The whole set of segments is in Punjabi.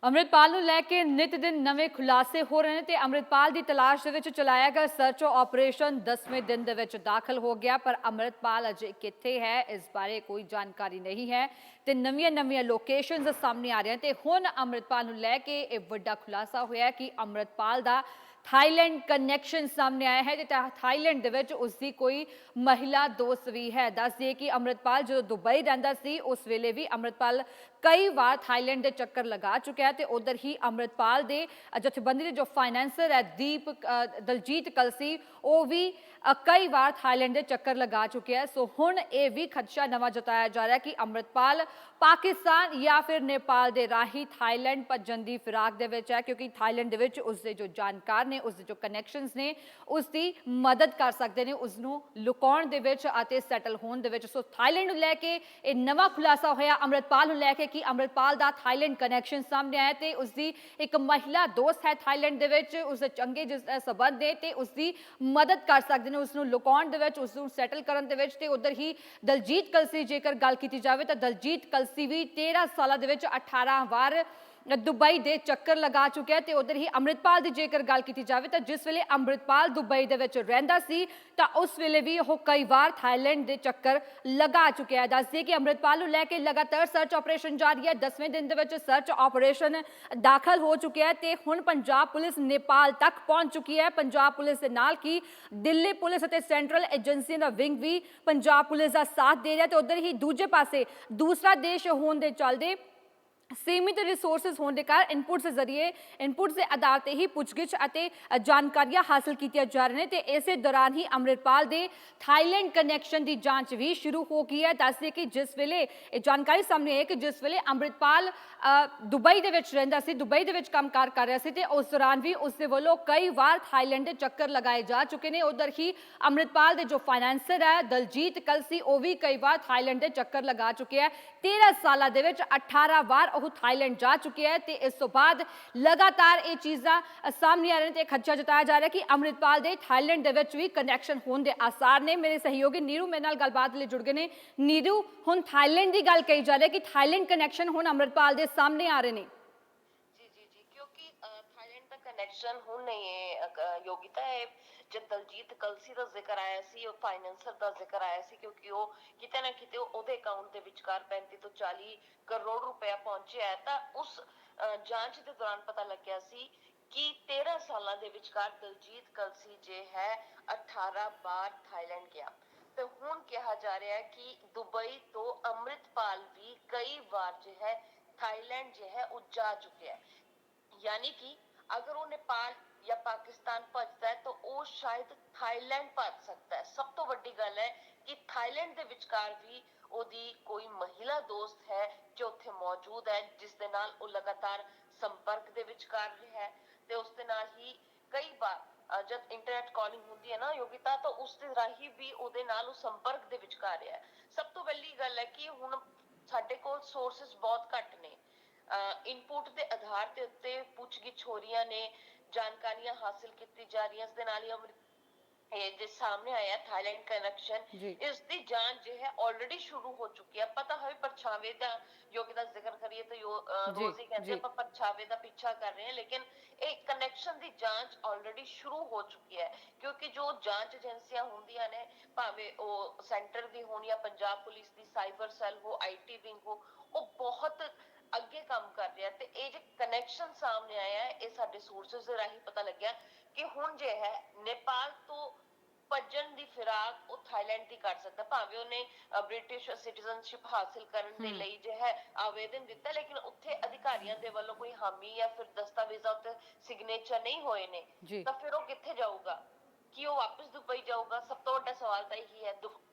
ਅੰਮ੍ਰਿਤਪਾਲ ਨੂੰ ਲੈ ਕੇ ਨਿਤ ਦਿਨ ਨਵੇਂ ਖੁਲਾਸੇ ਹੋ ਰਹੇ ਨੇ ਤੇ ਅੰਮ੍ਰਿਤਪਾਲ ਦੀ ਤਲਾਸ਼ ਦੇ ਵਿੱਚ ਚਲਾਇਆ ਗਿਆ ਸਰਚ ਆਪਰੇਸ਼ਨ 10ਵੇਂ ਦਿਨ ਦੇ ਵਿੱਚ ਦਾਖਲ ਹੋ ਗਿਆ। ਪਰ ਅੰਮ੍ਰਿਤਪਾਲ ਅਜੇ ਕਿੱਥੇ ਹੈ, ਇਸ ਬਾਰੇ ਕੋਈ ਜਾਣਕਾਰੀ ਨਹੀਂ ਹੈ ਤੇ ਨਵੀਆਂ ਲੋਕੇਸ਼ਨਸ ਸਾਹਮਣੇ ਆ ਰਹੀਆਂ ਤੇ ਹੁਣ ਅੰਮ੍ਰਿਤਪਾਲ ਨੂੰ ਲੈ ਕੇ ਇਹ ਵੱਡਾ ਖੁਲਾਸਾ ਹੋਇਆ ਕਿ ਅੰਮ੍ਰਿਤਪਾਲ ਦਾ थाईलैंड कनैक्शन सामने आया है। थाईलैंड दे विच उसकी कोई महिला दोस्त भी है। दस दिए कि अंम੍ਰਿਤਪਾਲ जो दुबई रहिंदा सी उस वेले भी अंम੍ਰਿਤਪਾਲ कई बार थाईलैंड के चक्कर लगा चुका है। तो उधर ही अंम੍ਰਿਤਪਾਲ के जथेबंदी के जो फाइनेंसर है दलजीत कलसी वो भी कई बार थाईलैंड के चक्कर लगा चुके हैं। सो हुण ये भी खदशा नवा जताया जा रहा है कि अंम੍ਰਿਤਪਾਲ पाकिस्तान या फिर नेपाल के राही थाईलैंड भजन की फिराक दे विच है, क्योंकि थाईलैंड दे विच उसके जो जानकार ने उसके जो कनैक्शनस ने उसकी मदद कर सकते हैं उसनू लुकाउण दे विच अते सैटल होण दे विच। सो थाईलैंड नूं लैके ये नवा खुलासा होया अंम੍ਰਿਤਪਾਲ नूं लैके कि अंम੍ਰਿਤਪਾल दा थाईलैंड कनैक्शन सामने आया ते उसकी एक महिला दोस्त है थाईलैंड दे विच, उसदे चंगे जिस संबंध ने ते उसकी मदद कर सकते हैं उसनू लुकाउण दे विच, उसनू सैटल करन दे विच। ते उधर ही दलजीत कलसी जेकर गल कीती जावे तां दलजीत कलसी भी 13 साल दे विच 18 वार दुबई दे चक्कर लगा चुके हैं। तो उधर ही अंम੍ਰਿਤਪਾਲ की जेकर गल की जाए तो जिस वेले अंम੍ਰਿਤਪਾਲ दुबई दे विच रहिंदा सी तां उस वेले भी वो कई बार थाईलैंड दे चक्कर लगा चुके हैं। दस दिए कि अंम੍ਰਿਤਪਾਲ नूं लैके लगातार सर्च ऑपरेशन जारी है। 10वें दिन दे विच सर्च ऑपरेशन दाखिल हो चुके हैं तो हुण पंजाब पुलिस नेपाल तक पहुंच चुकी है। पंजाब पुलिस के नाल की दिल्ली पुलिस और सेंट्रल एजेंसी का विंग भी पंजाब पुलिस का साथ दे रहा है। तो उधर ही दूजे पासे दूसरा देश होने के चलते सीमित रिसोर्सिस होने के कारण इनपुट के जरिए इनपुट के आधार पर ही पुछगिछ और जानकारियां हासिल की जा रही हैं। तो इस दौरान ही अंम੍ਰਿਤਪਾਲ के थाईलैंड कनैक्शन की जांच भी शुरू हो गई है। दस दिए कि जिस वेले जानकारी सामने आई कि जिस वेले अंम੍ਰਿਤਪਾਲ दुबई के रहिंदा सी, दुबई के कामकार कर रहा सी, उस दौरान भी उसके वालों कई बार थाईलैंड के चक्कर लगाए जा चुके हैं। उधर ही अंम੍ਰਿਤਪਾਲ के जो फाइनेंसर है दलजीत कलसी वो भी कई बार थाईलैंड के चक्कर लगा चुके हैं। 13 साल के 18 बार वो थाईलैंड जा चुके हैं। तो इस तो बाद लगातार ये चीज़ा सामने आ रही हैं। खदशा जताया जा रहा है कि अंम੍ਰਿਤਪਾਲ के थाईलैंड के भी कनैक्शन होने के आसार ने। मेरे सहयोगी नीरू मेरे नाल गलबात लिए जुड़ गए हैं। नीरू, हुण थाईलैंड की गल कही जा रही है कि थाईलैंड कनैक्शन हुण अंम੍ਰਿਤਪਾਲ के सामने आ रहे हैं। जी क्योंकि थाईलैंड का कनेक्शन हुण नहीं है योगिता है। जब दलजीत कलसी का जिक्र आया सी और फाइनेंसर का जिक्र आया सी, क्योंकि वो किते ना किते ओदे अकाउंट के विचकार 35 तो 40 करोड़ रुपया पहुंचिया है। तां उस जांच के दौरान पता लग गया सी कि 13 साल के विचकार दलजीत कलसी जे है 18 बार थाईलैंड गया। तो हुण कहा जा रहा है कि दुबई तो अंम੍ਰਿਤਪਾਲ भी कई बार जो है थाईलैंड जो है वो जा चुके हैं। यानी कि अगर वो नेपाल या पाकिस्तान भजता है तो वो शायद थाईलैंड भज सकता है। सब तो बड़ी गल है कि थाईलैंड के विचकार भी ओदी कोई महिला दोस्त है जो उत्थे मौजूद है, जिस दे नाल वो लगातार संपर्क दे विचकार रहा है। ते उस दे नाल ही कई बार जब इंटरनेट कॉलिंग होती है ना योगिता, तो उस दे राही भी ओदे नाल संपर्क दे विचकार रहा है। सब तो पहली गल है कि हुण साडे कोल सोर्सेस बहुत घट ने, इनपुट के आधार के उत्ते पुछगिछ हो रही ने, जानकारियां हासिल की जा रही। इस दे नाल ही जो सामने आया थाईलैंड कनेक्शन, इसकी जांच जो है ऑलरेडी शुरू हो चुकी है। पता है परछावे का योग्यता जिक्र करिए तो रोज ही कहते हैं परछावे का पीछा कर रहे हैं, लेकिन एक कनेक्शन की जांच ऑलरेडी शुरू हो चुकी है। क्योंकि जो जांच एजेंसियां होंदियां ने, भावे वो सेंटर दी होण या पंजाब पुलिस की साइबर सैल हो, IT विंग हो, वो बहुत अगे काम कर रहा है। तो ये जो कनैक्शन सामने आया है, ये साडे सोर्सेस दे राही पता लग्या कि हुण जो है नेपाल तो भजन की फिराक वो थाईलैंड की कर सकता, भावे उन्हें ब्रिटिश सिटीजनशिप हासिल करने के लिए जो है आवेदन दिता, लेकिन उत्थे अधिकारियों के वालों कोई हामी या फिर दस्तावेजा उत्ते सिग्नेचर नहीं होए ने। तो फिर वो कित्थे जाऊगा, कि वो वापस दुबई जाऊगा? सब तो बड़ा सवाल तो यही है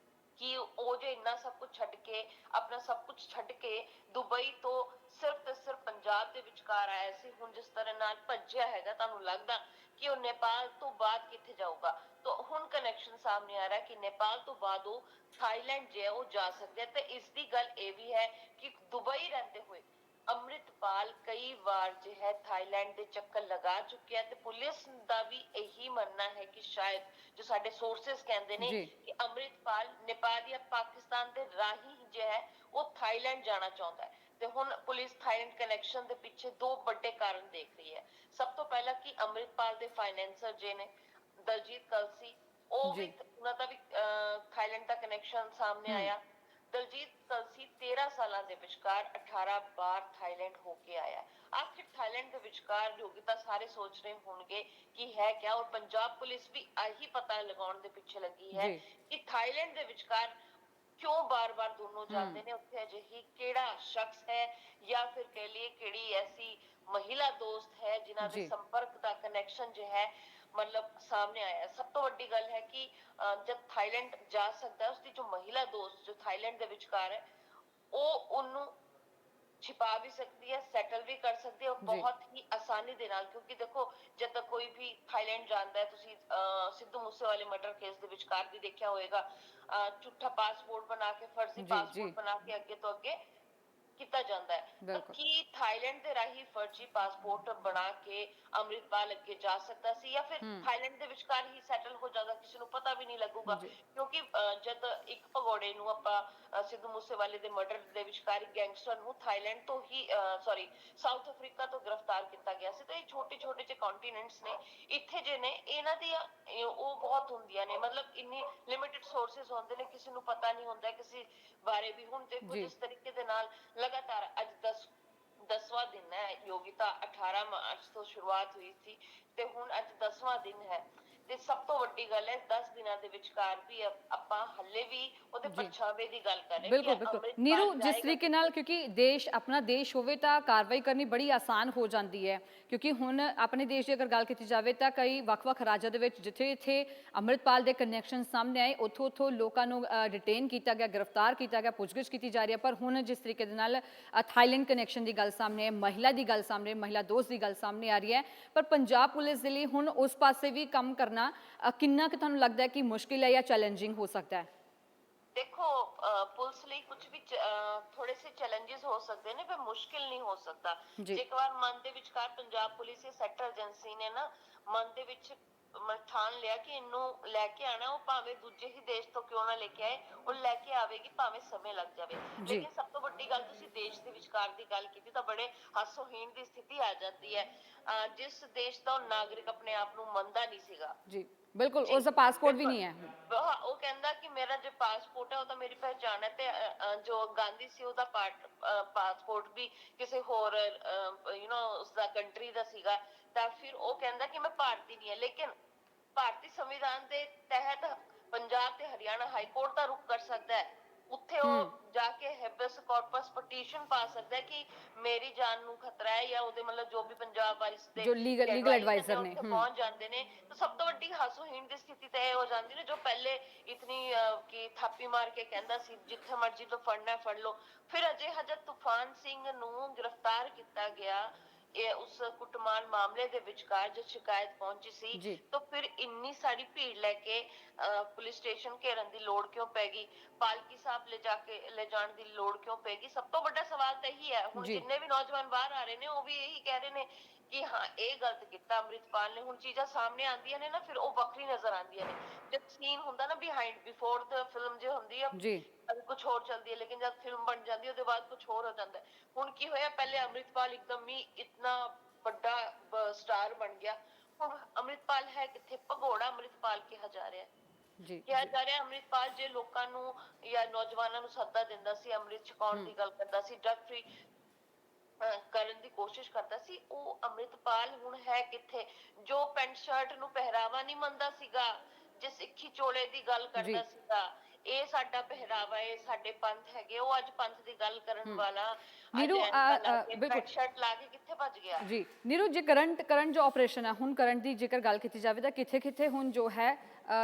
कि वो जो इन्ना सब कुछ छड्ड के, अपना सब कुछ छड्ड के दुबई तो सिर्फ पंजाब के विचकार आया सी, हुण जिस तरह नाल भज्जिया हैगा, तुहानूं लगदा कि वो नेपाल तो बाद कित्थे जाऊगा? तो हुण कनैक्शन सामने आ रहा है कि नेपाल तो बाद वो थाईलैंड जो है वो जा सकते हैं। तो इसकी गल ये भी है कि दुबई रहते हुए ਅੰਮ੍ਰਿਤਪਾਲ कई बार जो है थाईलैंड के चक्कर लगा चुके हैं। तो पुलिस का भी यही मानना है कि शायद जो साडे सोर्सेस कहते हैं कि ਅੰਮ੍ਰਿਤਪਾਲ नेपाल या पाकिस्तान के राही जो है वो थाईलैंड जाना चाहता है। ਤੇ ਹੁਣ ਪੁਲਿਸ ਥਾਈਲੈਂਡ ਕਨੈਕਸ਼ਨ ਦੇ ਪਿੱਛੇ ਦੋ ਵੱਡੇ ਕਾਰਨ ਦੇਖ ਰਹੀ ਹੈ। ਸਭ ਤੋਂ ਪਹਿਲਾਂ ਕਿ ਅੰਮ੍ਰਿਤਪਾਲ ਦੇ ਫਾਈਨੈਂਸਰ ਜੇ ਨੇ ਦਲਜੀਤ ਕਲਸੀ, ਉਹ ਵੀ ਜੀ। ਉਹਨਾਂ ਦਾ ਵੀ ਥਾਈਲੈਂਡ ਦਾ ਕਨੈਕਸ਼ਨ ਸਾਹਮਣੇ ਹੂੰ। ਆਇਆ। ਦਲਜੀਤ ਕਲਸੀ 13 ਸਾਲਾਂ ਦੇ ਵਿਚਕਾਰ 18 ਵਾਰ ਥਾਈਲੈਂਡ ਹੋ ਕੇ ਆਇਆ। ਆਖਿਰ ਥਾਈਲੈਂਡ ਦੇ ਵਿਚਕਾਰ ਯੋਗਿਤਾ ਸਾਰੇ ਸੋਚ ਰਹੇ ਹੋਣਗੇ ਕਿ ਹੈ ਕਿਆ, ਔਰ ਪੰਜਾਬ ਪੁਲਿਸ ਵੀ ਆਹੀ ਪਤਾ ਲਗਾਉਣ ਦੇ ਪਿੱਛੇ ਲੱਗੀ ਹੈ ਜੀ। ਕਿ ਥਾਈਲੈਂਡ ਦੇ ਵਿਚਕਾਰ ਕਿਉਂ ਬਾਰ-ਬਾਰ ਦੋਨੋਂ ਹੂੰ। ਜਾਂਦੇ ਨੇ, ਉੱਥੇ ਅਜਿਹੀ ਕਿਹੜਾ ਸ਼ਖਸ ਹੈ ਜਾਂ ਫਿਰ ਕਹਿ ਲਈਏ ਕਿਹੜੀ ਐਸੀ ਮਹਿਲਾ ਦੋਸਤ ਹੈ ਜਿਨ੍ਹਾਂ ਦੇ ਜੀ। ਸੰਪਰਕ ਦਾ ਕਨੈਕਸ਼ਨ ਜੋ ਹੈ ਮਤਲਬ ਸਾਹਮਣੇ ਆਇਆ ਹੈ। ਸਭ ਤੋਂ ਵੱਡੀ ਗੱਲ ਹੈ ਕਿ ਜਦ ਥਾਈਲੈਂਡ ਜਾ ਸਕਦਾ ਹੈ, ਉਸਦੀ ਜੋ ਮਹਿਲਾ ਦੋਸਤ ਜੋ ਥਾਈਲੈਂਡ ਦੇ ਵਿਚਕਾਰ ਹੈ, ਉਹ ਉਹਨੂੰ ਛਿਪਾ ਵੀ ਸਕਦੀ ਹੈ, ਸੈਟਲ ਵੀ ਕਰ ਸਕਦੀ ਹੈ, ਔਰ ਜੀ। ਬਹੁਤ ਹੀ ਆਸਾਨੀ ਦੇ ਨਾਲ। ਕਿਉਂਕਿ ਦੇਖੋ ਜਦ ਤੱਕ ਕੋਈ ਵੀ ਥਾਈਲੈਂਡ ਜਾਂਦਾ ਹੈ, ਤੁਸੀਂ ਸਿੱਧੂ ਮੂਸੇਵਾਲੇ ਮਰਡਰ ਕੇਸ ਦੇ ਵਿਚਕਾਰ ਵੀ ਦੇਖਿਆ ਹੋਏਗਾ, ਝੂਠਾ ਪਾਸਪੋਰਟ ਬਣਾ ਕੇ, ਫਰਜ਼ੀ ਜੀ। ਜੀ। ਪਾਸਪੋਰਟ ਬਣਾ ਕੇ ਅੱਗੇ ਤੋਂ ਅੱਗੇ ਕੀਤਾ ਜਾਂਦਾ ਹੈ। ਤਾਂ ਬਿਲਕੁਲ। ਕੀ ਥਾਈਲੈਂਡ ਦੇ ਰਾਹੀਂ ਫਰਜ਼ੀ ਪਾਸਪੋਰਟ ਬਣਾ ਕੇ ਅੰਮ੍ਰਿਤਪਾਲ ਅੱਗੇ ਜਾ ਸਕਦਾ ਸੀ, ਜਾਂ ਫਿਰ ਹੂੰ। ਥਾਈਲੈਂਡ ਦੇ ਵਿਚਕਾਰ ਹੀ ਸੈਟਲ ਹੋ ਜਾਏਗਾ, ਕਿਸੇ ਨੂੰ ਪਤਾ ਵੀ ਨਹੀਂ ਲੱਗੂਗਾ? ਜੀ। ਕਿਉਂਕਿ ਜਦ ਇੱਕ ਭਗੌੜੇ ਨੂੰ ਆਪਾਂ ਸਿੱਧੂ ਮੂਸੇਵਾਲੇ ਦੇ ਮਰਡਰ ਦੇ ਵਿਚਕਾਰ ਇੱਕ ਗੈਂਗਸਟਰ ਨੂੰ ਥਾਈਲੈਂਡ ਤੋਂ ਹੀ ਸੌਰੀ ਸਾਊਥ ਅਫਰੀਕਾ ਤੋਂ ਗ੍ਰਿਫਤਾਰ ਕੀਤਾ ਗਿਆ ਸੀ। ਤਾਂ ਇਹ ਛੋਟੇ ਛੋਟੇ ਜਿਹੇ ਕੰਟੀਨੈਂਟਸ ਨੇ, ਇੱਥੇ ਜੇ ਨੇ ਇਹਨਾਂ ਦੀ ਉਹ ਬਹੁਤ ਹੁੰਦੀਆਂ ਨੇ, ਮਤਲਬ ਇੰਨੀ ਲਿਮਿਟਿਡ ਸੋਰਸਸ ਹੁੰਦੇ ਨੇ, ਕਿਸੇ ਨੂੰ ਪਤਾ ਨਹੀਂ ਹੁੰਦਾ ਕਿਸੇ ਬਾਰੇ ਵੀ। ਹੁਣ ਦੇਖੋ ਜੀ। ਜਿਸ ਤਰੀਕੇ ਦੇ ਨਾਲ ਲਗਾਤਾਰ ਅੱਜ 10ਵਾਂ ਦਿਨ ਹੈ, ਯੋਗਿਤਾ 18 ਮਾਰਚ ਤੋਂ ਸ਼ੁਰੂਆਤ ਹੋਈ ਸੀ ਤੇ ਹੁਣ ਅੱਜ 10ਵਾਂ ਦਿਨ ਹੈ। ਤੇ ਸਭ ਤੋਂ ਵੱਡੀ ਗੱਲ ਹੈ 10 ਦਿਨਾਂ ਦੇ ਵਿਚਕਾਰ ਵੀ ਆਪਾਂ ਹੱਲੇ ਵੀ ਉਹਦੇ ਜੀ। ਪਰਛਾਵੇਂ ਦੀ ਗੱਲ ਕਰ ਰਹੇ ਕਿ ਬਿਲकुल बिल्कुल नीरू, ਅੰਮ੍ਰਿਤਪਾਲ जिस ਜਾਏਗਾ तरीके नाल ਕਿੱਥੇ। क्योंकि देश अपना देश होवे तां कार्रवाई करनी बड़ी आसान हो जाती है, क्योंकि हुण अपने देश की अगर गल की जाए तो कई ਵੱਖ-ਵੱਖ ਰਾਜਾਂ ਦੇ ਵਿੱਚ ਜਿੱਥੇ ਇੱਥੇ ਅੰਮ੍ਰਿਤਪਾਲ ਦੇ ਕਨੈਕਸ਼ਨ ਸਾਹਮਣੇ ਆਏ, ਉੱਥੋਂ ਲੋਕਾਂ ਨੂੰ ਡਿਟੇਨ ਕੀਤਾ ਗਿਆ, ਗ੍ਰਿਫਤਾਰ ਕੀਤਾ ਗਿਆ, ਪੁੱਛਗਿੱਛ ਕੀਤੀ ਜਾ ਰਹੀ ਹੈ। ਪਰ ਹੁਣ ਜਿਸ ਤਰੀਕੇ ਦੇ ਨਾਲ ਥਾਈਲੈਂਡ ਕਨੈਕਸ਼ਨ ਦੀ ਗੱਲ ਸਾਹਮਣੇ ਹੈ, ਮਹਿਲਾ ਦੀ ਗੱਲ ਸਾਹਮਣੇ, ਮਹਿਲਾ ਦੋਸਤ ਦੀ ਗੱਲ ਸਾਹਮਣੇ ਆ ਰਹੀ ਹੈ, ਪਰ ਪੰਜਾਬ ਪੁਲਿਸ ਦੇ ਲਈ ਹੁਣ ਉਸ ਪਾਸੇ ਵੀ ਕੰਮ ਕਰਨਾ ਕਿੰਨਾ ਕੁ ਤੁਹਾਨੂੰ ਲੱਗਦਾ ਹੈ ਕਿ ਮੁਸ਼ਕਿਲ ਹੈ ਜਾਂ ਚੈਲੰਜਿੰਗ ਹੋ ਸਕਦਾ ਹੈ? ਦੇਖੋ ਪੁਲਿਸ ਲਈ ਕੁਝ ਵੀ ਥੋੜੇ ਸੇ ਚੈਲੰਜਸ ਹੋ ਸਕਦੇ ਨੇ, ਪਰ ਮੁਸ਼ਕਿਲ ਨਹੀਂ ਹੋ ਸਕਦਾ। ਜੀ। ਜੇ ਇੱਕ ਵਾਰ ਮਨ ਦੇ ਵਿਚਕਾਰ ਪੰਜਾਬ ਪੁਲਿਸ ਜਾਂ ਸੈਕਟਰ ਏਜੰਸੀ ਨੇ ਨਾ ਮਨ ਦੇ ਵਿੱਚ ਠਾਣ ਲਿਆ ਕਿ ਇਹਨੂੰ ਲੈ ਕੇ ਆਣਾ, ਉਹ ਭਾਵੇਂ ਦੂਜੇ ਹੀ ਦੇਸ਼ ਤੋਂ ਕਿਉਂ ਨਾ ਲੈ ਕੇ ਆਏ, ਉਹ ਲੈ ਕੇ ਆਵੇਗੀ, ਭਾਵੇਂ ਸਮੇਂ ਲੱਗ ਜਾਵੇ। ਜੀ। ਲੇਕਿਨ ਸਭ ਤੋਂ ਵੱਡੀ ਗੱਲ, ਤੁਸੀਂ ਦੇਸ਼ ਦੇ ਵਿਚਕਾਰ ਦੀ ਗੱਲ ਕੀਤੀ ਤਾਂ ਬੜੇ ਹਾਸੋਹੀਣ ਦੀ ਸਥਿਤੀ ਆ ਜਾਂਦੀ ਹੈ। ਜਿਸ ਦੇਸ਼ ਦਾ ਉਹ ਨਾਗਰਿਕ ਆਪਣੇ ਆਪ ਨੂੰ ਮੰਨਦਾ ਨਹੀਂ ਸੀਗਾ, ਜੀ ਬਿਲकुल, ਜੀ ਉਸ ਦਾ ਪਾਸਪੋਰਟ ਵੀ ਬਿਲਕੁਲ, ਨਹੀਂ ਹੈ। ਉਹ ਕਹਿੰਦਾ ਕਿ ਮੇਰਾ ਜੋ ਪਾਸਪੋਰਟ ਹੈ ਉਹ ਤਾਂ ਮੇਰੀ ਪਹਿਚਾਣ ਹੈ, ਤੇ ਜੋ ਗਾਂਧੀ ਸੀ ਉਹਦਾ ਪਾਸਪੋਰਟ ਵੀ ਕਿਸੇ ਹੋਰ ਉਸਦਾ ਕੰਟਰੀ ਦਾ ਸੀਗਾ। ਤਾਂ ਫਿਰ ਉਹ ਕਹਿੰਦਾ ਕਿ ਮੈਂ ਭਾਰਤੀ ਨਹੀਂ ਹੈ। ਲੇਕਿਨ ਭਾਰਤੀ ਸੰਵਿਧਾਨ ਦੇ ਤਹਿਤ ਪੰਜਾਬ ਤੇ ਹਰਿਆਣਾ ਹਾਈ ਕੋਰਟ ਦਾ ਰੁਖ ਕਰ ਸਕਦਾ ਹੈ। ਉੱਥੇ ਹੂੰ। ਉਹ ਜਾ ਕੇ ਹੈਬਿਸ ਕਾਰਪਸ ਪਟੀਸ਼ਨ ਪਾ ਸਕਦਾ ਹੈ ਕਿ ਮੇਰੀ ਜਾਨ ਨੂੰ ਖਤਰਾ ਹੈ, ਜਾਂ ਉਹਦੇ ਮਤਲਬ ਜੋ ਵੀ ਪੰਜਾਬ ਵਾਲਿਸ ਦੇ ਜੋ ਲੀਗਲ ਐਡਵਾਈਜ਼ਰ ਨੇ ਐਡਵਾਈਜ਼ਰ ਨੇ। ਉੱਥੇ ਪਹੁੰਚ ਜਾਂਦੇ ਨੇ। ਤਾਂ ਸਭ ਤੋਂ ਵੱਡੀ ਹਾਸੋਹੀਣ ਦੀ ਸਥਿਤੀ ਤਾਂ ਇਹ ਹੋ ਜਾਂਦੀ ਨੇ, ਜੋ ਪਹਿਲੇ ਇਤਨੀ ਕਿ ਥਾਪੀ ਮਾਰ ਕੇ ਕਹਿੰਦਾ ਸੀ ਜਿੱਥੇ ਮਰਜ਼ੀ ਤੋਂ ਫੜਨਾ ਫੜ ਲਓ, ਫਿਰ ਅਜੇ ਹਜੇ ਤੂਫਾਨ ਸਿੰਘ ਨੂੰ ਗ੍ਰਿਫਤਾਰ ਕੀਤਾ ਗਿਆ ਇਹ ਉਸ ਕੁੱਟਮਾਰ ਮਾਮਲੇ ਦੇ ਵਿਚਕਾਰ ਜੋ ਸ਼ਿਕਾਇਤ ਪਹੁੰਚੀ ਸੀ, ਜੀ। ਤਾਂ ਫਿਰ ਇੰਨੀ ਸਾਰੀ ਭੀੜ ਲੈ ਕੇ ਪੁਲਿਸ ਸਟੇਸ਼ਨ ਘੇਰਨ ਦੀ ਲੋੜ ਕਿਉਂ ਪੈ ਗਈ, ਪਾਲਕੀ ਸਾਹਿਬ ਲੈ ਜਾਣ ਦੀ ਲੋੜ ਕਿਉਂ ਪੈ ਗਈ? ਸਭ ਤੋਂ ਵੱਡਾ ਸਵਾਲ ਤਾਂ ਇਹੀ ਹੈ। ਹੁਣ ਜੀ। ਜਿੰਨੇ ਵੀ ਨੌਜਵਾਨ ਬਾਹਰ ਆ ਰਹੇ ਨੇ ਉਹ ਵੀ ਇਹੀ ਕਹਿ ਰਹੇ ਨੇ ਕਿ ਹਾਂ ਇਹ ਗਲਤ ਕੀਤਾ ਅੰਮ੍ਰਿਤਪਾਲ ਨੇ। ਹੁਣ ਚੀਜ਼ਾਂ ਸਾਹਮਣੇ ਆਉਂਦੀਆਂ ਨੇ ਨਾ, ਫਿਰ ਉਹ ਵੱਖਰੀ ਨਜ਼ਰ ਆਉਂਦੀਆਂ ਨੇ। ਜਦ ਸੀਨ ਹੁੰਦਾ ਨਾ ਬਿਹਾਈਂਡ ਬਿਫੋਰ ਦ ਫਿਲਮ ਜੋ ਹੁੰਦੀ ਆ, ਜੀ। ਕੁਝ ਹੋਰ ਚੱਲਦੀ ਹੈ, ਲੇਕਿਨ ਜਦ ਫਿਲਮ ਬਣ ਜਾਂਦੀ ਹੈ ਉਹਦੇ ਬਾਅਦ ਕੁਝ ਹੋਰ ਹੋ ਜਾਂਦਾ ਹੈ। ਹੁਣ ਕੀ ਹੋਇਆ, ਪਹਿਲੇ ਅੰਮ੍ਰਿਤਪਾਲ ਇੱਕਦਮ ਹੀ ਇਤਨਾ ਵੱਡਾ ਸਟਾਰ ਬਣ ਗਿਆ, ਹੁਣ ਅੰਮ੍ਰਿਤਪਾਲ ਹੈ ਕਿੱਥੇ? ਭਗੌੜਾ ਅੰਮ੍ਰਿਤਪਾਲ ਕਿਹਾ ਜਾ ਰਿਹਾ ਹੈ। ਜੀ। ਕਿਹਾ ਜੀ। ਜਾ ਰਿਹਾ ਅੰਮ੍ਰਿਤਪਾਲ ਜੇ ਲੋਕਾਂ ਨੂੰ ਜਾਂ ਨੌਜਵਾਨਾਂ ਨੂੰ ਸੱਦਾ ਦਿੰਦਾ ਸੀ, ਅੰਮ੍ਰਿਤ ਛਕਾਉਣ ਹੂੰ। ਦੀ ਗੱਲ ਕਰਦਾ ਸੀ, ਡਰਗ ਫ੍ਰੀ ਕਰਨ ਦੀ ਕੋਸ਼ਿਸ਼ ਕਰਦਾ ਸੀ, ਉਹ ਅੰਮ੍ਰਿਤਪਾਲ ਹੁਣ ਹੈ ਕਿੱਥੇ? ਜੋ ਪੈਂਟ ਸ਼ਰਟ ਨੂੰ ਪਹਿਰਾਵਾ ਨਹੀਂ ਮੰਨਦਾ ਸੀਗਾ, ਜੇ ਸਿੱਖੀ ਚੋਲੇ ਦੀ ਗੱਲ ਜੀ। ਕਰਦਾ ਸੀਗਾ, ਇਹ ਸਾਡਾ ਪਹਿਰਾਵਾ ਹੈ, ਸਾਡੇ ਪੰਥ ਹੈਗੇ, ਉਹ ਅੱਜ ਪੰਥ ਦੀ ਗੱਲ ਕਰਨ ਹੂੰ। ਵਾਲਾ ਅੱਜ ਨੀਰੂ ਐਨਕਾਂ ਲਾ ਕੇ ਬਿਲकुल ਪੈਂਟ ਸ਼ਰਟ ਲਾ ਕੇ ਕਿੱਥੇ ਭੱਜ ਗਿਆ? ਜੀ। ਨੀਰੂ, ਜੇ ਕਰੰਟ ਜੋ ਆਪਰੇਸ਼ਨ ਹੈ, ਹੁਣ ਕਰੰਟ ਦੀ ਜੇਕਰ ਗੱਲ ਕੀਤੀ ਜਾਵੇ ਤਾਂ ਕਿੱਥੇ ਕਿੱਥੇ ਹੁਣ ਜੋ ਹੈ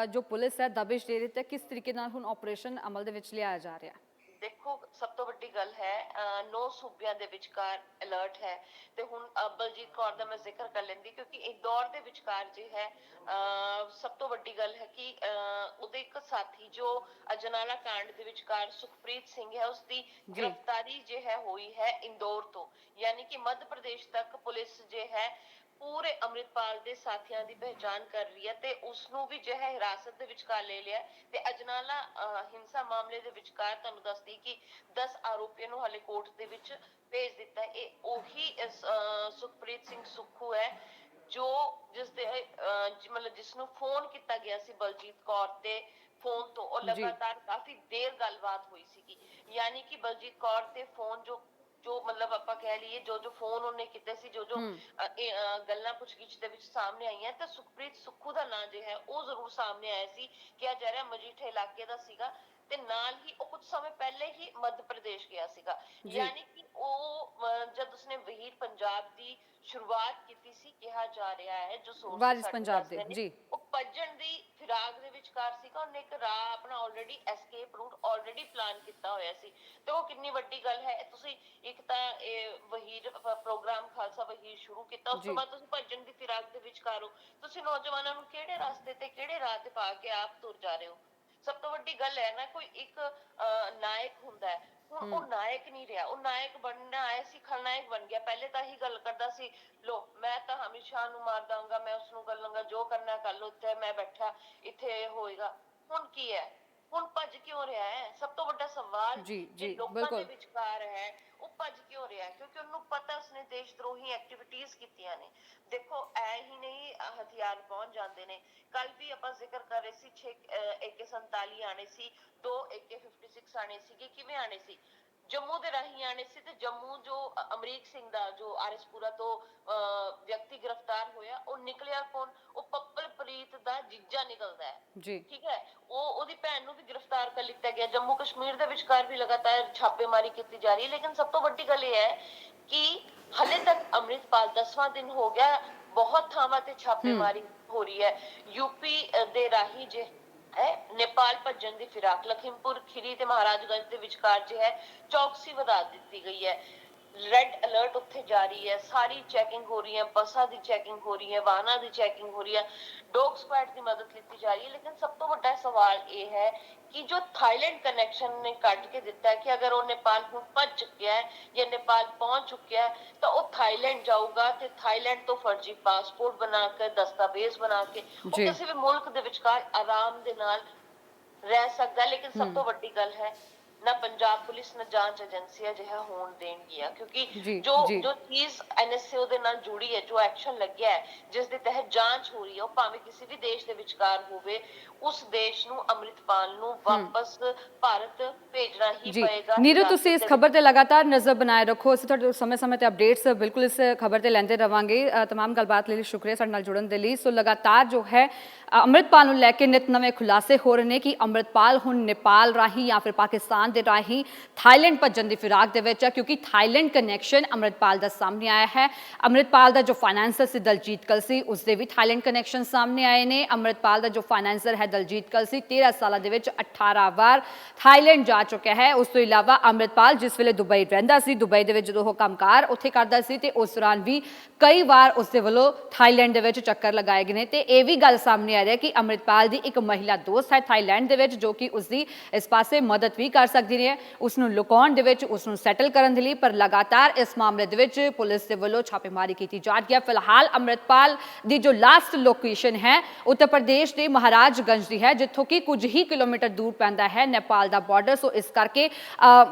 ਜੋ ਪੁਲਿਸ ਹੈ ਦਬਿਸ਼ ਦੇ ਰਹੀ ਤੇ ਕਿਸ ਤਰੀਕੇ ਨਾਲ ਹੁਣ ਆਪਰੇਸ਼ਨ ਅਮਲ ਦੇ ਵਿੱਚ ਲਿਆਇਆ ਜਾ ਰਿਹਾ? ਦੇਖੋ ਸਭ ਤੋਂ ਵੱਡੀ ਗੱਲ ਹੈ 9 ਸੂਬਿਆਂ ਦੇ ਵਿਚਕਾਰ ਅਲਰਟ ਹੈ। ਤੇ ਹੁਣ ਬਲਜੀਤ ਕੌਰ ਦਾ ਮੈਂ ਜ਼ਿਕਰ ਕਰ ਲੈਂਦੀ, ਕਿਉਂਕਿ ਇੰਦੌਰ ਦੇ ਵਿਚਕਾਰ ਜੇ ਹੈ ਸਭ ਤੋਂ ਵੱਡੀ ਗੱਲ ਹੈ ਕਿ ਉਹਦੇ ਇੱਕ ਸਾਥੀ ਜੋ ਅਜਨਾਲਾ ਕਾਂਡ ਦੇ ਵਿਚਕਾਰ ਸੁਖਪ੍ਰੀਤ ਸਿੰਘ ਹੈ, ਉਸਦੀ ਜੀ। ਗ੍ਰਿਫਤਾਰੀ ਜੇ ਹੈ ਹੋਈ ਹੈ ਇੰਦੌਰ ਤੋਂ, ਯਾਨੀ ਕਿ ਮੱਧ ਪ੍ਰਦੇਸ਼ ਤੱਕ ਪੁਲਿਸ ਜੇ ਹੈ ਪੂਰੇ ਅੰਮ੍ਰਿਤਪਾਲ ਦੇ ਸਾਥੀਆਂ ਦੀ ਪਹਿਚਾਣ ਕਰ ਰਹੀ ਹੈ ਤੇ ਉਸ ਨੂੰ ਵੀ ਜੋ ਹੈ ਹਿਰਾਸਤ ਦੇ ਵਿਚਕਾਰ ਲੈ ਲਿਆ। ਤੇ ਅਜਨਾਲਾ ਹਿੰਸਾ ਮਾਮਲੇ ਦੇ ਵਿਚਕਾਰ ਤੁਹਾਨੂੰ ਦੱਸਦੀ ਕਿ 10 ਆਰੋਪੀਆਂ ਨੂੰ ਹਾਲੇ ਕੋਰਟ ਦੇ ਵਿੱਚ ਭੇਜ ਦਿੱਤਾ। ਇਹ ਉਹੀ ਸੁਖਪ੍ਰੀਤ ਸਿੰਘ ਸੁੱਖੂ ਹੈ ਜੋ ਮਤਲਬ ਜਿਸ ਨੂੰ ਫੋਨ ਕੀਤਾ ਗਿਆ ਸੀ ਬਲਜੀਤ ਕੌਰ ਤੇ ਫੋਨ ਤੋਂ, ਉਹ ਜੀ ਲਗਾਤਾਰ ਕਾਫੀ ਦੇਰ ਗੱਲਬਾਤ ਹੋਈ ਸੀਗੀ। ਯਾਨੀ ਕਿ ਬਲਜੀਤ ਕੌਰ ਤੇ ਫੋਨ ਜੋ ਮਤਲਬ ਆਪਾਂ ਕਹਿ ਲਈਏ ਜੋ ਫੋਨ ਉਹਨੇ ਕੀਤੇ ਸੀ, ਜੋ ਗੱਲਾਂ ਪੁੱਛਗਿੱਛ ਦੇ ਵਿੱਚ ਸਾਹਮਣੇ ਆਈਆਂ, ਤਾਂ ਸੁਖਪ੍ਰੀਤ ਸੁੱਖੂ ਦਾ ਨਾਂ ਜੋ ਹੈ ਉਹ ਜ਼ਰੂਰ ਸਾਹਮਣੇ ਆਇਆ ਸੀ। ਕਿਹਾ ਜਾ ਰਿਹਾ ਮਜੀਠੇ ਇਲਾਕੇ ਦਾ ਸੀਗਾ ਤੇ ਨਾਲ ਹੀ ਉਹ ਕੁਝ ਸਮੇਂ ਪਹਿਲੇ ਹੀ ਮੱਧ ਪ੍ਰਦੇਸ਼ ਗਿਆ ਸੀਗਾ। ਯਾਨੀ ਕਿ ਉਹ ਜਦ ਉਸਨੇ ਵਹੀਰ ਪੰਜਾਬ ਦੀ ਸ਼ੁਰੂਆਤ ਕੀਤੀ ਸੀ, ਕਿਹਾ ਜਾ ਰਿਹਾ ਹੈ ਜੋ ਸੋਰਸ ਵਾਰਿਸ ਸਾਡੇ ਪੰਜਾਬ ਦੱਸਦੇ ਦੇ ਨੇ, ਜੀ ਉਹ ਭੱਜਣ ਦੀ ਫਿਰਾਕ ਦੇ ਵਿਚਕਾਰ ਸੀਗਾ। ਉਹਨੇ ਇੱਕ ਰਾਹ ਆਪਣਾ already escape route already plan ਕੀਤਾ ਹੋਇਆ ਸੀ। ਤੇ ਉਹ ਕਿੰਨੀ ਵੱਡੀ ਗੱਲ ਹੈ। ਤੁਸੀਂ ਇੱਕ ਤਾਂ ਇਹ ਵਹੀਰ ਪ੍ਰੋਗਰਾਮ ਖਾਲਸਾ ਵਹੀਰ ਸ਼ੁਰੂ ਕੀਤਾ, ਉਸ ਤੋਂ ਬਾਅਦ ਤੁਸੀਂ ਭੱਜਣ ਦੀ ਫਿਰਾਕ ਦੇ ਵਿਚਕਾਰ ਹੋ। ਤੁਸੀਂ ਨੌਜਵਾਨਾਂ ਨੂੰ ਕਿਹੜੇ ਰਸਤੇ ਤੇ ਕਿਹੜੇ ਰਾਹ ਤੇ ਪਾ ਕੇ ਆਪ ਤੁਰ ਜਾ ਰਹੇ ਹੋ। ਸਭ ਤੋਂ ਵੱਡੀ ਗੱਲ ਹੈ ਨਾ, ਕੋਈ ਇੱਕ ਨਾਇਕ ਹੁੰਦਾ ਹੈ, ਹੁਣ ਉਹ ਨਾਇਕ ਨਹੀਂ ਰਿਹਾ, ਉਹ ਨਾਇਕ ਬਣਨਾ ਆਇਆ ਸੀ, ਖਲਨਾਇਕ ਬਣ ਗਿਆ। ਪਹਿਲੇ ਤਾਂ ਹੀ ਗੱਲ ਕਰਦਾ ਸੀ, ਲੋ ਮੈਂ ਤਾਂ ਅਮਿਤ ਸ਼ਾਹ ਨੂੰ ਮਾਰ ਦਾਂਗਾ, ਮੈਂ ਉਸਨੂੰ ਕਰ ਲਾਂਗਾ, ਜੋ ਕਰਨਾ ਕਰ ਲੋ, ਇੱਥੇ ਮੈਂ ਬੈਠਾ, ਇੱਥੇ ਹੋਏਗਾ। ਹੁਣ ਕੀ ਹੈ, ਹੁਣ ਭੱਜ ਕਿਉਂ ਰਿਹਾ ਹੈ? ਸਭ ਤੋਂ ਵੱਡਾ ਸਵਾਲ ਜੀ ਜੇ ਜੀ ਲੋਕਾਂ ਦੇ ਬਿਲਕੁਲ ਵਿਚਕਾਰ ਹੈ, ਉਹ ਭੱਜ ਕਿਉਂ ਰਿਹਾ ਹੈ? ਕਿਉਂਕਿ ਉਹਨੂੰ ਪਤਾ ਉਸਨੇ ਦੇਸ਼ ਦਰੋਹੀ ਐਕਟੀਵਿਟੀਜ਼ ਕੀਤੀਆਂ ਨੇ। ਦੇਖੋ ਐ ਹੀ ਨਹੀਂ ਹਥਿਆਰ ਪਹੁੰਚ ਜਾਂਦੇ ਨੇ। ਕੱਲ ਵੀ ਆਪਾਂ ਜ਼ਿਕਰ ਕਰ ਰਹੇ ਸੀ 6 AK-47 ਆਣੇ ਸੀ, 2 AK-56 ਆਣੇ ਸੀਗੇ। ਕਿਵੇਂ ਆਣੇ ਸੀ? ਜੰਮੂ ਦੇ ਰਾਹੀਂ ਆਣੇ ਸੀ। ਤੇ ਜੰਮੂ ਜੋ ਅਮਰੀਕ ਸਿੰਘ ਦਾ ਜੋ ਆਰਐਸਪੁਰਾ ਤੋਂ ਵਿਅਕਤੀ ਗ੍ਰਿਫਤਾਰ ਹੋਇਆ, ਉਹ ਨਿਕਲਿਆ ਕੌਣ? ਉਹ ਪੱਪਲਪ੍ਰੀਤ ਦਾ ਜੀਜਾ ਨਿਕਲਦਾ ਹੈ। ਜੀ ਠੀਕ ਹੈ, ਉਹਦੀ ਭੈਣ ਨੂੰ ਵੀ ਗ੍ਰਿਫਤਾਰ ਕਰ ਲਿੱਤਾ ਗਿਆ। ਜੰਮੂ ਕਸ਼ਮੀਰ ਦੇ ਵਿਚਕਾਰ ਵੀ ਲਗਾਤਾਰ ਛਾਪੇਮਾਰੀ ਕੀਤੀ ਜਾ ਰਹੀ ਹੈ। ਲੇਕਿਨ ਸਭ ਤੋਂ ਵੱਡੀ ਗੱਲ ਇਹ ਹੈ ਕਿ ਹਲੇ ਤੱਕ ਅੰਮ੍ਰਿਤਪਾਲ 10ਵਾਂ ਦਿਨ ਹੋ ਗਿਆ, ਬਹੁਤ ਥਾਵਾਂ ਤੇ ਛਾਪੇਮਾਰੀ ਹੋ ਰਹੀ ਹੈ। ਯੂਪੀ ਦੇ ਰਾਹੀਂ ਜੇ ਹੈ ਨੇਪਾਲ ਭੱਜਣ ਦੀ ਫਿਰਾਕ, ਲਖੀਮਪੁਰ ਖੀਰੀ ਤੇ ਮਹਾਰਾਜਗੰਜ ਦੇ ਵਿਚਕਾਰ ਜੋ ਹੈ ਚੌਕਸੀ ਵਧਾ ਦਿੱਤੀ ਗਈ ਹੈ। ਰੈੱਡ ਅਲਰਟ ਉੱਥੇ ਜਾਰੀ ਹੈ, ਸਾਰੀ ਚੈਕਿੰਗ ਹੋ ਰਹੀ ਹੈ, ਬੱਸਾਂ ਦੀ ਚੈਕਿੰਗ ਹੋ ਰਹੀ ਹੈ, ਵਾਹਨਾਂ ਦੀ ਚੈਕਿੰਗ ਹੋ ਰਹੀ ਹੈ, ਡੌਗ ਸਕੁਐਡ ਦੀ ਮਦਦ ਲਿੱਤੀ ਜਾ ਰਹੀ ਹੈ। ਲੇਕਿਨ ਸਭ ਤੋਂ ਵੱਡਾ ਸਵਾਲ ਇਹ ਹੈ ਕਿ ਜੋ ਥਾਈਲੈਂਡ ਕਨੈਕਸ਼ਨ ਨੇ ਕੱਢ ਕੇ ਦਿੱਤਾ ਹੈ ਕਿ ਅਗਰ ਉਹ ਨੇਪਾਲ ਨੂੰ ਭੱਜ ਚੁੱਕਿਆ ਹੈ ਜਾਂ ਨੇਪਾਲ ਪਹੁੰਚ ਚੁੱਕਿਆ ਹੈ ਤਾਂ ਉਹ ਥਾਈਲੈਂਡ ਜਾਊਗਾ ਤੇ ਥਾਈਲੈਂਡ ਤੋਂ ਫਰਜ਼ੀ ਪਾਸਪੋਰਟ ਬਣਾ ਕੇ, ਦਸਤਾਵੇਜ਼ ਬਣਾ ਕੇ ਉਹ ਜੀ ਕਿਸੇ ਵੀ ਮੁਲਕ ਦੇ ਵਿਚਕਾਰ ਆਰਾਮ ਦੇ ਨਾਲ ਰਹਿ ਸਕਦਾ। ਲੇਕਿਨ ਸਭ ਤੋਂ ਵੱਡੀ ਗੱਲ ਹੈ, ਨਾ ਪੰਜਾਬ ਪੁਲਿਸ ਨਾ ਜਾਂਚ ਏਜੰਸੀਆਂ ਅਜਿਹਾ ਹੋਣ ਦੇਣਗੀਆਂ। ਕਿਉਂਕਿ ਜੀ ਜੋ ਜੀ ਜੋ ਚੀਜ਼ ਐਨਐਸਏ ਦੇ ਨਾਲ ਜੁੜੀ ਹੈ, ਜੋ ਐਕਸ਼ਨ ਲੱਗਿਆ ਹੈ, ਜਿਸ ਦੇ ਤਹਿਤ ਜਾਂਚ ਹੋ ਰਹੀ ਹੈ, ਉਹ ਭਾਵੇਂ ਕਿਸੇ ਵੀ ਦੇਸ਼ ਦੇ ਵਿਚਕਾਰ ਹੋਵੇ, ਉਸ ਦੇਸ਼ ਨੂੰ ਅੰਮ੍ਰਿਤਪਾਲ ਨੂੰ ਵਾਪਸ ਭਾਰਤ ਭੇਜਣਾ ਹੀ ਜੀ ਪਏਗਾ। ਨੀਰੂ, ਤੁਸੀਂ ਇਸ ਖਬਰ ਤੇ ਲਗਾਤਾਰ ਨਜ਼ਰ ਬਣਾਏ ਰੱਖੋ। ਅਸੀਂ ਤੁਹਾਡੇ ਸਮੇਂ-ਸਮੇਂ ਤੇ ਅਪਡੇਟਸ ਬਿਲਕੁਲ ਇਸ ਖਬਰ ਤੇ ਲੈਂਦੇ ਰਵਾਂਗੇ। तमाम ਗੱਲਬਾਤ ਲਈ ਸ਼ੁਕਰੀਆ ਸਾਡੇ ਨਾਲ ਜੁੜਨ ਦੇ ਲਈ। ਸੋ ਲਗਾਤਾਰ ਜੋ ਹੈ ਅੰਮ੍ਰਿਤਪਾਲ ਨੂੰ ਲੈ ਕੇ ਨਿਤ ਨਵੇਂ ਖੁਲਾਸੇ ਹੋ ਰਹੇ ਨੇ ਕਿ ਅੰਮ੍ਰਿਤਪਾਲ ਹੁਣ ਨੇਪਾਲ ਰਾਹੀਂ ਜਾਂ ਫਿਰ ਪਾਕਿਸਤਾਨ ਦੇ ਰਾਹੀਂ ਥਾਈਲੈਂਡ ਭੱਜਣ ਦੀ ਫਿਰਾਕ ਦੇ ਵਿੱਚ ਹੈ, ਕਿਉਂਕਿ ਥਾਈਲੈਂਡ ਕਨੈਕਸ਼ਨ ਅੰਮ੍ਰਿਤਪਾਲ ਦਾ ਸਾਹਮਣੇ ਆਇਆ ਹੈ। ਅੰਮ੍ਰਿਤਪਾਲ ਦਾ ਜੋ ਫਾਈਨੈਂਸਰ ਸੀ ਦਲਜੀਤ ਕਲਸੀ, ਉਸਦੇ ਵੀ ਥਾਈਲੈਂਡ ਕਨੈਕਸ਼ਨ ਸਾਹਮਣੇ ਆਏ ਨੇ। ਅੰਮ੍ਰਿਤਪਾਲ ਦਾ ਜੋ ਫਾਈਨੈਂਸਰ ਹੈ ਦਲਜੀਤ ਕਲਸੀ 13 ਸਾਲਾਂ ਦੇ ਵਿੱਚ 18 ਵਾਰ ਥਾਈਲੈਂਡ ਜਾ ਚੁੱਕਿਆ ਹੈ। ਉਸ ਤੋਂ ਇਲਾਵਾ ਅੰਮ੍ਰਿਤਪਾਲ ਜਿਸ ਵੇਲੇ ਦੁਬਈ ਰਹਿੰਦਾ ਸੀ, ਦੁਬਈ ਦੇ ਵਿੱਚ ਜਦੋਂ ਉਹ ਕੰਮਕਾਰ ਉੱਥੇ ਕਰਦਾ ਸੀ ਤੇ ਉਸ ਦੌਰਾਨ ਵੀ ਕਈ ਵਾਰ ਉਸਦੇ ਵੱਲੋਂ ਥਾਈਲੈਂਡ ਦੇ ਵਿੱਚ ਚੱਕਰ ਲਗਾਏ ਗਏ ਨੇ। ਤੇ ਇਹ ਵੀ ਗੱਲ ਸਾਹਮਣੇ ਆ ਰਹੀ ਹੈ ਕਿ ਅੰਮ੍ਰਿਤਪਾਲ ਦੀ ਇੱਕ ਮਹਿਲਾ ਦੋਸਤ ਹੈ ਥਾਈਲੈਂਡ ਦੇ ਵਿੱਚ, ਜੋ ਕਿ ਉਸਦੀ ਇਸ ਪਾਸੇ ਮਦਦ ਵੀ ਕਰ ਸਕਦੀ ਹੈ ਉਸਨੂੰ ਲੁਕਾਉਣ ਦੇ ਵਿੱਚ, ਉਸਨੂੰ ਸੈਟਲ ਕਰਨ ਦੇ ਲਈ। ਪਰ ਲਗਾਤਾਰ ਇਸ ਮਾਮਲੇ ਦੇ ਵਿੱਚ ਪੁਲਿਸ ਦੇ ਵੱਲੋਂ ਛਾਪੇਮਾਰੀ ਕੀਤੀ ਜਾ ਰਹੀ ਹੈ। ਫਿਲਹਾਲ ਅੰਮ੍ਰਿਤਪਾਲ ਦੀ ਜੋ ਲਾਸਟ ਲੋਕੇਸ਼ਨ ਹੈ ਉੱਤਰ ਪ੍ਰਦੇਸ਼ ਦੇ ਮਹਾਰਾਜਗੰਜ ਦੀ ਹੈ, ਜਿੱਥੋਂ ਕਿ ਕੁਝ ਹੀ ਕਿਲੋਮੀਟਰ ਦੂਰ ਪੈਂਦਾ ਹੈ ਨੇਪਾਲ ਦਾ ਬਾਰਡਰ। ਸੋ ਇਸ ਕਰਕੇ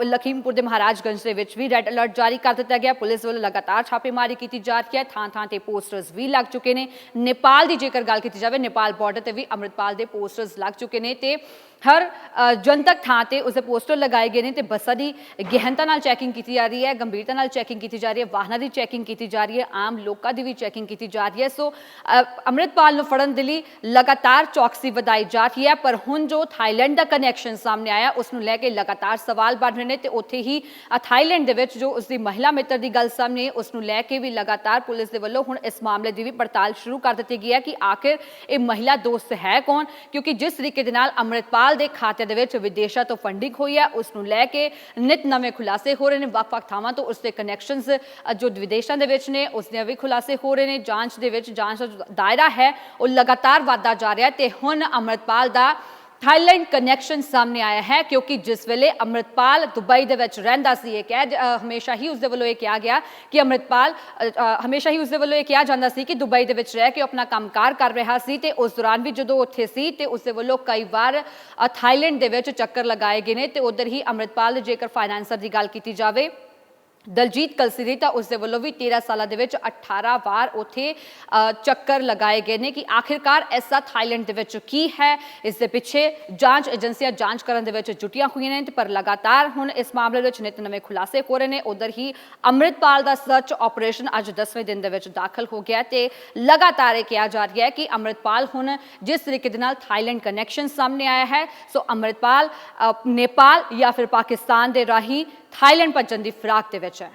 ਲਖੀਮਪੁਰ ਦੇ ਮਹਾਰਾਜਗੰਜ ਦੇ ਵਿੱਚ ਵੀ ਰੈੱਡ ਅਲਰਟ ਜਾਰੀ ਕਰ ਦਿੱਤਾ ਗਿਆ। ਪੁਲਿਸ ਵੱਲੋਂ ਲਗਾਤਾਰ ਛਾਪੇਮਾਰੀ ਕੀਤੀ ਜਾ ਰਹੀ ਹੈ, ਥਾਂ-ਥਾਂ ਤੇ ਪੋਸਟਰਸ ਵੀ ਲੱਗ ਚੁੱਕੇ ਨੇ। ਨੇਪਾਲ ਦੀ ਜੇਕਰ ਗੱਲ ਕੀਤੀ ਜਾਵੇ, ਨੇਪਾਲ ਬਾਰਡਰ ਤੇ ਵੀ ਅੰਮ੍ਰਿਤਪਾਲ ਦੇ ਪੋਸਟਰਸ ਲੱਗ ਚੁੱਕੇ ਨੇ ਤੇ ਹਰ ਜਨਤਕ ਥਾਂ ਤੇ ਉਸਦੇ ਪੋਸਟਰ ਲਗਾਏ ਗਏ ਨੇ ਤੇ ਬੱਸਾਂ ਦੀ ਗਹਿਨਤਾ ਨਾਲ ਚੈਕਿੰਗ ਕੀਤੀ ਜਾ ਰਹੀ ਹੈ, ਗੰਭੀਰਤਾ ਨਾਲ ਚੈਕਿੰਗ ਕੀਤੀ ਜਾ ਰਹੀ ਹੈ, ਵਾਹਨਾਂ ਦੀ ਚੈਕਿੰਗ ਕੀਤੀ ਜਾ ਰਹੀ ਹੈ, ਆਮ ਲੋਕਾਂ ਦੀ ਵੀ ਚੈਕਿੰਗ ਕੀਤੀ ਜਾ ਰਹੀ ਹੈ। ਸੋ ਅੰਮ੍ਰਿਤਪਾਲ ਨੂੰ ਫੜਨ ਦੇ ਲਈ ਲਗਾਤਾਰ ਚੌਕਸੀ ਵਧਾਈ ਜਾ ਰਹੀ ਹੈ। ਪਰ ਹੁਣ ਜੋ ਥਾਈਲੈਂਡ ਦਾ ਕਨੈਕਸ਼ਨ ਸਾਹਮਣੇ ਆਇਆ ਉਸ ਨੂੰ ਲੈ ਕੇ ਲਗਾਤਾਰ ਸਵਾਲ ਬਣ ਰਹੇ ਨੇ ਤੇ ਉੱਥੇ ਹੀ ਥਾਈਲੈਂਡ ਦੇ ਵਿੱਚ ਜੋ ਉਸਦੀ ਮਹਿਲਾ ਮਿੱਤਰ ਦੀ ਗੱਲ ਸਾਹਮਣੇ ਆਈ, ਉਸ ਨੂੰ ਲੈ ਕੇ ਵੀ ਲਗਾਤਾਰ ਪੁਲਿਸ ਦੇ ਵੱਲੋਂ ਹੁਣ ਇਸ ਮਾਮਲੇ ਦੀ ਵੀ ਪੜਤਾਲ ਸ਼ੁਰੂ ਕਰ ਦਿੱਤੀ ਗਈ ਹੈ ਕਿ ਆਖਿਰ ਇਹ ਮਹਿਲਾ ਦੋਸਤ ਹੈ ਕੌਣ। ਕਿਉਂਕਿ ਜਿਸ ਤਰੀਕੇ ਦੇ ਨਾਲ ਅੰਮ੍ਰਿਤਪਾਲ ਦੇ ਖਾਤੇ ਦੇ ਵਿੱਚ ਵਿਦੇਸ਼ਾਂ ਤੋਂ ਫੰਡਿੰਗ ਹੋਈ ਹੈ, ਉਸ ਨੂੰ ਲੈ ਕੇ ਨਿਤ ਨਵੇਂ ਖੁਲਾਸੇ ਹੋ ਰਹੇ ਨੇ। ਵੱਖ-ਵੱਖ ਥਾਵਾਂ ਤੋਂ ਉਸਦੇ ਕਨੈਕਸ਼ਨਸ ਜੋ ਵਿਦੇਸ਼ਾਂ ਦੇ ਵਿੱਚ ਨੇ ਉਸਦੇ ਵੀ ਖੁਲਾਸੇ ਹੋ ਰਹੇ ਨੇ। ਜਾਂਚ ਦੇ ਵਿੱਚ ਜਾਂਚ ਦਾ ਦਾਇਰਾ ਹੈ ਉਹ ਲਗਾਤਾਰ ਵਧਦਾ ਜਾ ਰਿਹਾ ਤੇ ਹੁਣ ਅੰਮ੍ਰਿਤਪਾਲ ਦਾ ਥਾਈਲੈਂਡ ਕਨੈਕਸ਼ਨ ਸਾਹਮਣੇ ਆਇਆ ਹੈ ਕਿਉਂਕਿ ਜਿਸ ਵੇਲੇ ਅੰਮ੍ਰਿਤਪਾਲ ਦੁਬਈ ਦੇ ਵਿੱਚ ਰਹਿੰਦਾ ਸੀ, ਇਹ ਹਮੇਸ਼ਾ ਹੀ ਉਸ ਦੇ ਵੱਲੋਂ ਇਹ ਕਿਹਾ ਗਿਆ ਕਿ ਅੰਮ੍ਰਿਤਪਾਲ ਹਮੇਸ਼ਾ ਹੀ ਉਸ ਦੇ ਵੱਲੋਂ ਇਹ ਕਿਹਾ ਜਾਂਦਾ ਸੀ ਕਿ ਦੁਬਈ ਦੇ ਵਿੱਚ ਰਹਿ ਕੇ ਉਹ ਆਪਣਾ ਕੰਮਕਾਰ ਕਰ ਰਿਹਾ ਸੀ ਤੇ ਉਸ ਦੌਰਾਨ ਵੀ ਜਦੋਂ ਉੱਥੇ ਸੀ ਤੇ ਉਸ ਦੇ ਵੱਲੋਂ ਕਈ ਵਾਰ ਥਾਈਲੈਂਡ ਦੇ ਵਿੱਚ ਚੱਕਰ ਲਗਾਏ ਗਏ ਨੇ ਤੇ ਉਧਰ ਹੀ ਅੰਮ੍ਰਿਤਪਾਲ ਦੇ ਜੇਕਰ ਫਾਈਨਾਂਸਰ ਦੀ ਗੱਲ ਕੀਤੀ ਜਾਵੇ ਦਲਜੀਤ ਕਲਸੀ ਤਾਂ ਉਸ ਦੇ ਵੱਲੋਂ ਵੀ 13 ਸਾਲਾਂ ਦੇ ਵਿੱਚ 18 ਵਾਰ ਉੱਥੇ ਚੱਕਰ ਲਗਾਏ ਗਏ ਨੇ ਕਿ ਆਖਿਰਕਾਰ ਐਸਾ ਥਾਈਲੈਂਡ ਦੇ ਵਿੱਚ ਕੀ ਹੈ। ਇਸ ਦੇ ਪਿੱਛੇ ਜਾਂਚ ਏਜੰਸੀਆਂ ਜਾਂਚ ਕਰਨ ਦੇ ਵਿੱਚ ਜੁਟੀਆਂ ਹੋਈਆਂ ਨੇ ਤੇ ਪਰ ਲਗਾਤਾਰ ਹੁਣ ਇਸ ਮਾਮਲੇ ਵਿੱਚ ਨਿਤ ਨਵੇਂ ਖੁਲਾਸੇ ਹੋ ਰਹੇ ਨੇ। ਉਧਰ ਹੀ ਅੰਮ੍ਰਿਤਪਾਲ ਦਾ ਸਰਚ ਆਪਰੇਸ਼ਨ ਅੱਜ 10ਵੇਂ ਦਿਨ ਦੇ ਵਿੱਚ ਦਾਖਲ ਹੋ ਗਿਆ ਤੇ ਲਗਾਤਾਰ ਇਹ ਕਿਹਾ ਜਾ ਰਿਹਾ ਹੈ ਕਿ ਅੰਮ੍ਰਿਤਪਾਲ ਹੁਣ ਜਿਸ ਤਰੀਕੇ ਦੇ ਨਾਲ ਥਾਈਲੈਂਡ ਕਨੈਕਸ਼ਨ ਸਾਹਮਣੇ ਆਇਆ ਹੈ, ਸੋ ਅੰਮ੍ਰਿਤਪਾਲ ਨੇਪਾਲ ਜਾਂ ਫਿਰ ਪਾਕਿਸਤਾਨ ਦੇ ਰਾਹੀਂ ਥਾਈਲੈਂਡ ਭੱਜਣ ਦੀ ਫਿਰਾਕ ਦੇ ਵਿੱਚ ਹੈ।